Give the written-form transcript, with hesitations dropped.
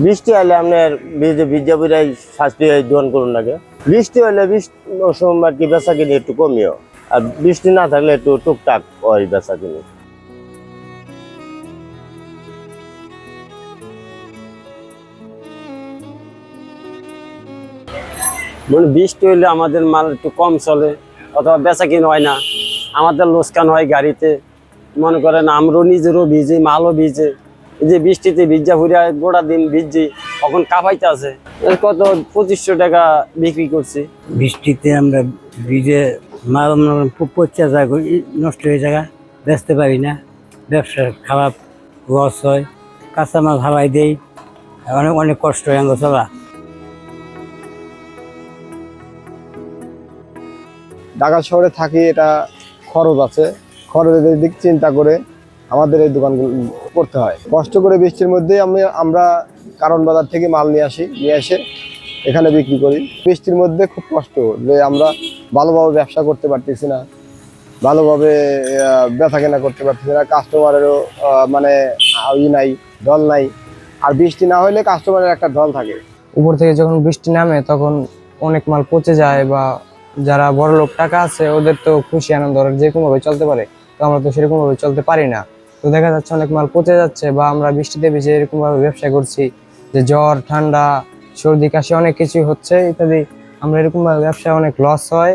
বৃষ্টি হলে আপনার ভিজা বুড়াই শাস্তি দোকান করুন লাগে। বৃষ্টি হলে সময় আর কি বেচা কিনি একটু কমিও, আর বৃষ্টি না থাকলে একটু টুকটাক হয় বেচা কিনি। মানে বৃষ্টি হইলে আমাদের মাল একটু কম চলে অথবা বেচা কিনা হয় না, আমাদের লোকসান হয় গাড়িতে। মনে করেন আমরাও নিজেরও ভিজে, মালও ভিজে। এই যে বৃষ্টিতে ভিজা ফুরিয়া গোটা দিন ভিজছি, তখন কাঁপাইতে আছে। কত 2500 টাকা বিক্রি করছি। বৃষ্টিতে আমরা ভিজে মাল পচা যায়, নষ্ট হয়ে যায়, বেচতে পারি না, ব্যবসা খারাপ, লস হয়, কাঁচামাল হাওয়াই দেই, অনেক অনেক কষ্ট হয় আমরা চলা। ঢাকা শহরে থাকি, এটা খরচ আছে, খরচের দিক চিন্তা করে আমাদের এই দোকানগুলো করতে হয়। কষ্ট করে বৃষ্টির মধ্যেই আমরা কারণ বাজার থেকে মাল নিয়ে এসে এখানে বিক্রি করি। বৃষ্টির মধ্যে খুব কষ্ট যে আমরা ভালোভাবে ব্যবসা করতে পারতেছি না, ভালোভাবে বেচা কেনা করতে পারতেছি না, কাস্টমারেরও মানে নাই, ঢল নাই। আর বৃষ্টি না হলে কাস্টমারের একটা ঢল থাকে। উপর থেকে যখন বৃষ্টি নামে তখন অনেক মাল পচে যায়, বা যারা বড় লোক টাকা আছে ওদের তো খুশি আনন্দ, ওরা যেরকম ভাবে চলতে পারে, তো আমরা তো সেরকম ভাবে চলতে পারি না। তো দেখা যাচ্ছে অনেক মাল পচে যাচ্ছে, বা আমরা বৃষ্টিতে ভিজে এরকম ভাবে ব্যবসা করছি যে জ্বর, ঠান্ডা, সর্দি, কাশি অনেক কিছু হচ্ছে ইত্যাদি। আমরা এরকম ভাবে ব্যবসায় অনেক লস হয়।